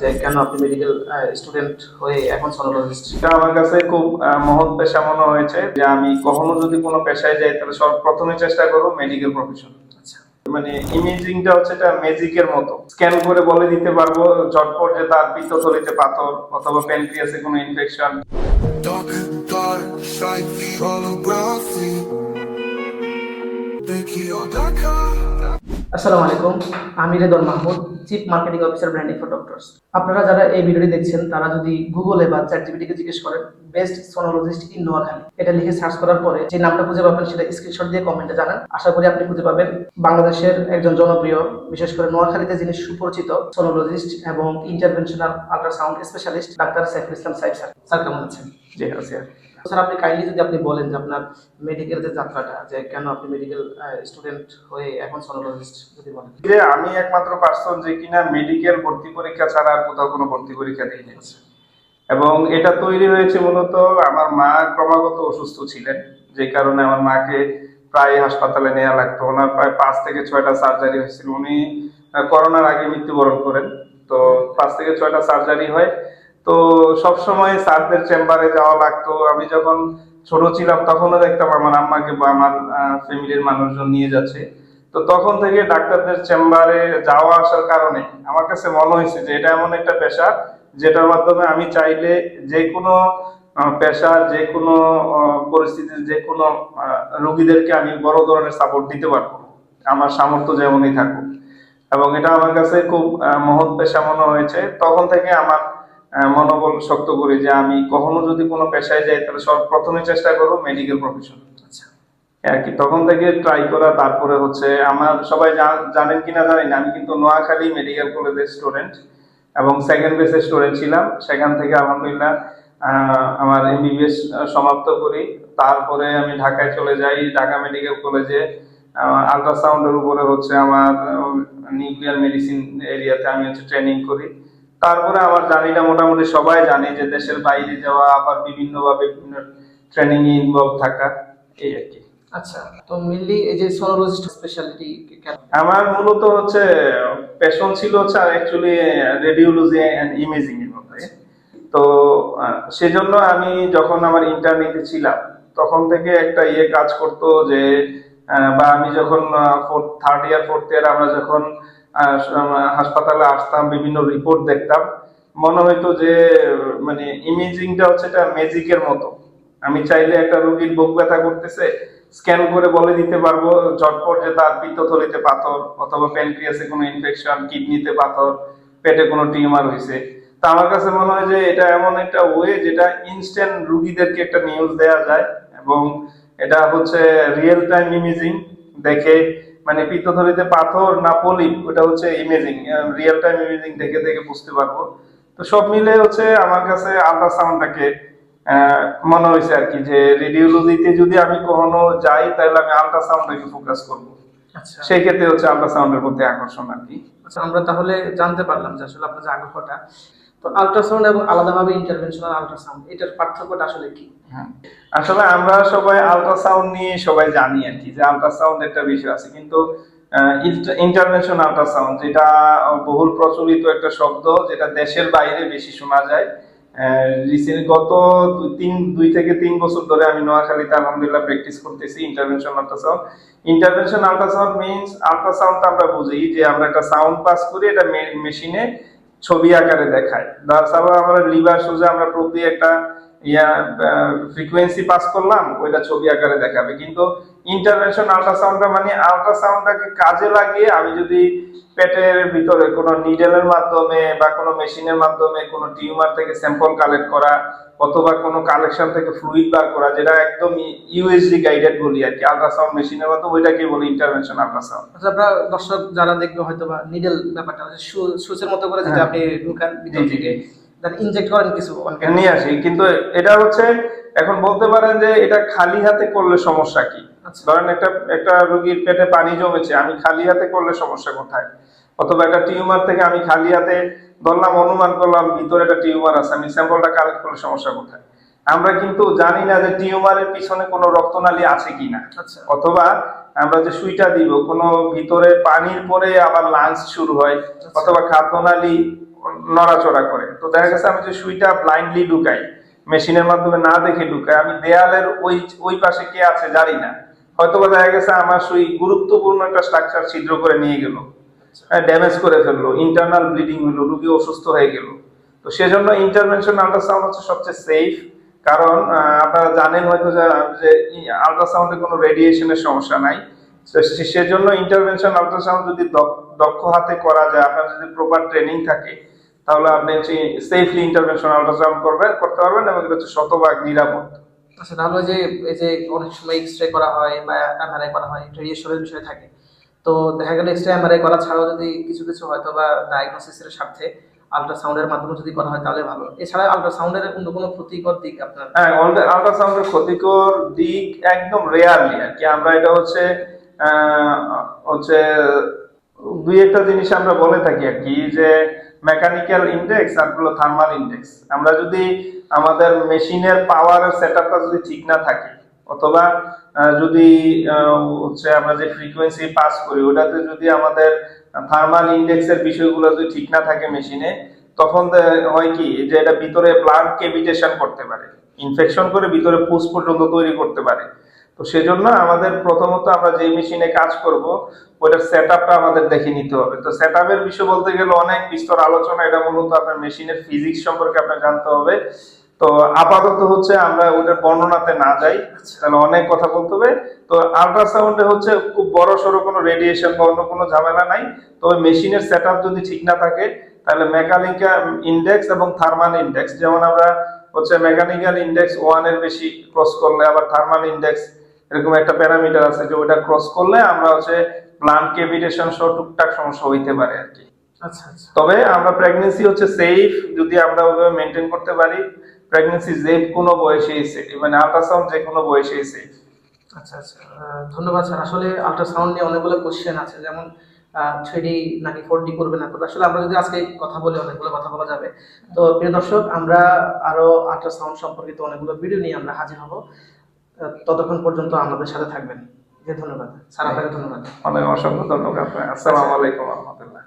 যে কেন আপনি মেডিকেল স্টুডেন্ট হয়ে এখন সোনোলজিস্ট? এটা আমার কাছে খুব মহৎ পেশা মনে হয়েছে যে আমি কখনো যদি কোনো পেশায় যাই তাহলে সর্বপ্রথমে চেষ্টা করবো মেডিকেল প্রফেশন। আচ্ছা, মানে ইমেজিংটা হচ্ছে এটা ম্যাজিকের মতো, স্ক্যান করে বলে দিতে পারবো ঝটপট যে তার পিত্তথলিতে পাথর অথবা প্যানক্রিয়াসে কোনো ইনফেকশন। Dark side holography. আসসালামু আলাইকুম। আমি Redon Mahmud, chief marketing officer branding for doctors. আপনারা যারা এই ভিডিওটি দেখছেন তারা যদি গুগলে বা চ্যাটজিপিটিকে জিজ্ঞেস করেন বেস্ট সোনোলজিস্ট ইন নোয়াখালী এটা লিখে সার্চ করার পরে যে নামটা খুঁজে পাবেন সেটা স্ক্রিনশট দিয়ে কমেন্টে জানান। আশা করি আপনি খুঁজে পাবেন বাংলাদেশের একজন জনপ্রিয়, বিশেষ করে নোয়াখালীতে যিনি সুপরিচিত সোনোলজিস্ট এবং interventional ultrasound specialist doctor Saiful Islam Saif sir. Sir কেমন আছেন? জি আছে। স্যার আপনি কাইন্ডলি যদি আপনি বলেন যে আপনার মেডিকেল যে যাত্রাটা, যে কেন আপনি মেডিকেল স্টুডেন্ট হয়ে এখন সোনোলজিস্ট যদি বলেন। যে আমি একমাত্র পার্সন যে কিনা মেডিকেল ভর্তি পরীক্ষা ছাড়া আর কোথাও কোনো ভর্তি পরীক্ষা দিইনি, এবং এটা তৈরি হয়েছে মূলত আমার মা ক্রমাগত অসুস্থ ছিলেন, যে কারণে আমার মাকে প্রায় হাসপাতালে নেওয়া লাগতো। ওনার প্রায় 5 থেকে 6টা সার্জারি হয়েছিল। উনি করোনার আগে মৃত্যুবরণ করেন। তো 5 থেকে 6টা সার্জারি হয়। তো সবসময় স্যারদের চেম্বারে যাওয়া লাগতো। আমি যখন ছোট ছিলাম তখনও দেখতাম আমার আম্মাকে বা আমার ফ্যামিলির মানুষজন নিয়ে যাচ্ছে। তো তখন থেকে ডাক্তারদের চেম্বারে যাওয়া আসার কারণে আমার কাছে মনে হয়েছে যে এটা এমন একটা পেশা যেটার মাধ্যমে আমি চাইলে যে কোনো পেশার যে কোনো পরিস্থিতির যে কোনো রোগীদেরকে আমি বড় ধরনের সাপোর্ট দিতে পারবো, আমার সামর্থ্য যেমনই থাকুক। এবং এটা আমার কাছে খুব মহৎ পেশা মনে হয়েছে। তখন থেকে আমার মনোবল শক্ত করি যে আমি কখনো যদি কোনো পেশায় যাই তাহলে সর্বপ্রথমে চেষ্টা করবো মেডিকেল প্রফেশন। আচ্ছা, আর কি তখন থেকে ট্রাই করা। তারপরে হচ্ছে আমার সবাই জানেন কিনা জানি না, আমি কিন্তু নোয়াখালী মেডিকেল কলেজের স্টুডেন্ট এবং সেকেন্ড বেসের স্টুডেন্ট ছিলাম। সেখান থেকে আলহামদুলিল্লাহ আমার এমবিবিএস সমাপ্ত করি। তারপরে আমি ঢাকায় চলে যাই, ঢাকা মেডিকেল কলেজে আল্ট্রাসাউন্ডের উপরে হচ্ছে আমার নিউক্লিয়ার মেডিসিন এরিয়াতে আমি হচ্ছে ট্রেনিং করি। তারপরে আমার জার্নিটা মোটামুটি সবাই জানে যে দেশের বাইরে যাওয়া, আবার বিভিন্নভাবে বিভিন্ন ট্রেনিং এ ইনভলভ থাকা, এই আর কি। আচ্ছা, তো মেইনলি এই যে সোনোলজিস্ট স্পেশালিটি আমার মূলত হচ্ছে প্যাশন ছিল হচ্ছে অ্যাকচুয়ালি রেডিওলজি এন্ড ইমেজিং এর মধ্যে। তো সেজন্য আমি যখন আমার ইন্টারনেটে ছিলাম তখন থেকে একটা কাজ করতো যে বা আমি যখন থার্ড ইয়ার ফোর্থ ইয়ার আমরা যখন হাসপাতালে আসতাম, বিভিন্ন রিপোর্ট দেখতাম, মনে হইতো যে মানে ইমেজিংটা হচ্ছে এটা ম্যাজিকের মতো। আমি চাইলে একটা রোগীর বুক ব্যথা করতেছে, স্ক্যান করে বলে দিতে পারবো ঝটপট যে তার পিত্তথলিতে পাথর অথবা প্যানক্রিয়াসে কোনো ইনফেকশন, কিডনিতে পাথর, পেটে কোনো টিউমার হয়েছে। তা আমার কাছে মনে হয় যে এটা এমন একটা ওয়ে যেটা ইনস্ট্যান্ট রুগীদেরকে একটা নিউজ দেওয়া যায়, এবং এটা হচ্ছে রিয়েল টাইম ইমেজিং দেখে, মানে পিত্তথলিতে পাথর না পলিপ, ওটা হচ্ছে ইমেজিং, রিয়েল টাইম ইমেজিং দেখে দেখে বুঝতে পারবো। তো সব মিলে হচ্ছে আমার কাছে আল্ট্রাসাউন্ডটাকে মনে হয়েছে আর কি যে রেডিওলজিতে যদি আমি কখনো যাই তাহলে আমি আল্ট্রাসাউন্ডটাকে ফোকাস করবো। আচ্ছা, সেই ক্ষেত্রে হচ্ছে আল্ট্রাসাউন্ডের প্রতি আকর্ষণ আর কি। আচ্ছা, আমরা তাহলে জানতে পারলাম যে আসলে আপনার যে আগ্রহটা, তো আল্ট্রাসাউন্ড এবং আলাদাভাবে ইন্টারভেনশনাল আল্ট্রাসাউন্ড এটার পার্থক্যটা আসলে কি? হ্যাঁ, আসলে আমরা সবাই আল্ট্রাসাউন্ড নিয়ে সবাই জানি আর কি যে আল্ট্রাসাউন্ড একটা বিষয় আছে, কিন্তু ইন্টারভেনশন আল্ট্রাসাউন্ড যেটা বহুল প্রচলিত একটা শব্দ, যেটা দেশের বাইরে বেশি শোনা যায়। রিসেন্ট গত 2 থেকে 3 বছর ধরে আমি নোয়াখালীতে আলহামদুলিল্লাহ প্র্যাকটিস করতেছি intervention ultrasound. Intervention ultrasound means, ultrasound আমরা বুঝি যে আমরা একটা সাউন্ড পাস করি, এটা মেশিনে ছবি আকারে দেখায়। আমরা লিভার সোজা আমরা প্রোব দিয়ে একটা ফ্রিকোয়েন্সি পাস করলাম, ওইটা ছবি আকারে দেখাবে। কিন্তু ইন্টারভেনশন আল্ট্রাসাউন্ডটা মানে আল্ট্রাসাউন্ডটাকে কাজে লাগিয়ে আমি যদি পেটের ভিতরে কোনো নিডেলের মাধ্যমে বা কোনো মেশিনের মাধ্যমে কোনো টিউমার থেকে স্যাম্পল কালেক্ট করা অথবা কোনো কালেকশন থেকে ফ্লুইড বার করা, যেটা একদম ইউএসডি গাইডেড বলি আর কি, আল্ট্রাসাউন্ড মেশিনের মাধ্যমে, ওইটাকে বলি ইন্টারভেনশন আল্ট্রাসাউন্ড। আচ্ছা, আমরা দর্শক যারা দেখবে হয়তো বা নিডল ব্যাপারটা সুচের মতো করে যেটা আপনি ঢুকান ভিতর থেকে দেন ইনজেক্ট করেন কিছু নিয়ে আসি, কিন্তু এটা হচ্ছে এখন বলতে পারেন যে এটা খালি হাতে করলে সমস্যা কি। ধরেন একটা একটা রোগীর পেটে পানি জমেছে, আমি খালি হাতে করলে সমস্যা কোথায়? অথবা একটা টিউমার থেকে আমি খালি হাতে ধরলাম, অনুমান করলাম ভিতরে একটা টিউমার আছে, আমি স্যাম্পলটা কালেক্ট করলে সমস্যা কোথায়? আমরা কিন্তু জানি না যে টিউমারের পিছনে কোনো রক্তনালী আছে কিনা, অথবা আমরা যে সুইটা দিব কোনো ভিতরে পানির পরে আবার লাংস শুরু হয়, অথবা খাদ্যনালী নড়াচড়া করে। তো দেখা গেছে আমি যে সুইটা ব্লাইন্ডলি ঢুকাই, মেশিনের মাধ্যমে না দেখে ঢুকাই, আমি দেয়ালের ওই পাশে কে আছে জানি না, হয়তো বা দেখা গেছে আমার সুই গুরুত্বপূর্ণ একটা স্ট্রাকচার ছিদ্র করে নিয়ে গেল, ড্যামেজ করে ফেললো, ইন্টারনাল ব্লিডিং হলো, রোগী অসুস্থ হয়ে গেল। তো সেজন্য ইন্টারভেনশন আল্ট্রাসাউন্ড হচ্ছে সবচেয়ে সেফ। কারণ আপনারা জানেন হয়তো যে আল্ট্রাসাউন্ডে কোনো রেডিয়েশনের সমস্যা নাই। তো সেজন্য ইন্টারভেনশন আল্ট্রাসাউন্ড যদি দক্ষ হাতে করা যায়, আপনার যদি প্রপার ট্রেনিং থাকে, তাহলে আপনি সেফলি ইন্টারভেনশন আল্ট্রাসাউন্ড করতে পারবেন এবং এটা হচ্ছে শতভাগ নিরাপদ। আচ্ছা, তাহলে যে এই যে অনেক সময় এক্সরে করা হয় বা এমআরআই করা হয়, রেডিয়েশনের বিষয় থাকে, তো দেখা গেল এক্সরে এমআরআই করা ছাড়াও যদি কিছু কিছু হয়তো বা ডায়াগনোসিসের স্বার্থে আল্ট্রাসাউন্ডের মাধ্যমে যদি করা হয় তাহলে ভালো। এছাড়া আল্ট্রাসাউন্ডের অন্য কোনো ক্ষতিকর দিক আপনার? হ্যাঁ, আল্ট্রাসাউন্ডের ক্ষতিকর দিক একদম রেয়ারলি আর কি, আমরা এটা আহ, হচ্ছে দুই একটা জিনিস আমরা বলে থাকি আর কি, যে মেকানিক্যাল ইন্ডেক্স আর হলো থার্মাল ইন্ডেক্স। আমরা যদি আমাদের মেশিনের পাওয়ারের সেটআপটা যদি ঠিক না থাকে, অথবা যদি আমরা যে ফ্রিকোয়েন্সি পাস করি ওটাতে যদি আমাদের থার্মাল ইন্ডেক্সের বিষয়গুলো যদি ঠিক না থাকে মেশিনে, তখন হয় কি যে এটা ভিতরে ব্লাড কেভিটেশন করতে পারে, ইনফেকশন করে ভিতরে পুষ পর্যন্ত তৈরি করতে পারে। তো সেজন্য আমাদের প্রথমত আমরা যে মেশিনে কাজ করব ওটার সেটআপটা আমাদের দেখে নিতে হবে। তো সেটআপের বিষয় বলতে গেলে অনেক বিস্তর আলোচনা, এটা মূলত আপনার মেশিনের ফিজিক্স সম্পর্কে আপনার জানতে হবে। তো আপাতত আমরা ওটার বর্ণনাতে না যাই, তাহলে অনেক কথা বলতে হবে। তো আল্ট্রাসাউন্ডে খুব বড় সড়ো কোনো রেডিয়েশন বা অন্য কোনো ঝামেলা নাই। তবে মেশিনের সেটআপ যদি ঠিক না থাকে, তাহলে মেকানিক্যাল ইন্ডেক্স এবং থার্মাল ইন্ডেক্স, যেমন আমরা মেকানিক্যাল ইন্ডেক্স 1 এর বেশি ক্রস করলে, আবার থার্মাল ইন্ডেক্স এরকম একটা প্যারামিটার আছে যে ওটা ক্রস করলে আমরা ব্লান্ট কেভিটেশন সহ টুকটাক সমস্যা হইতে পারে আর কি। আচ্ছা আচ্ছা। তবে আমরা প্রেগন্যান্সি সেফ যদি আমরা ওইভাবে মেনটেন করতে পারি, প্রেগন্যান্সি যে কোনো বয়সেই সেফ, মানে আল্ট্রাসাউন্ড যে কোনো বয়সেই সেফ। আচ্ছা আচ্ছা, ধন্যবাদ স্যার। আসলে আল্ট্রাসাউন্ড নিয়ে অনেকগুলো কোশ্চেন আছে, যেমন 3D নাকি 4D করবে না করবে। আসলে আমরা যদি আজকে কথা বলি অনেকগুলো কথা বলা যাবে। তো প্রিয় দর্শক, আমরা আরো আল্ট্রাসাউন্ড সম্পর্কিত অনেকগুলো ভিডিও নিয়ে আমরা হাজির হব। ততক্ষণ পর্যন্ত আমাদের সাথে থাকবেন। ধন্যবাদ স্যার, আপনাকে ধন্যবাদ। অনেক অসংখ্য ধন্যবাদ। আসসালামু আলাইকুম ওয়া রাহমাতুল্লাহ।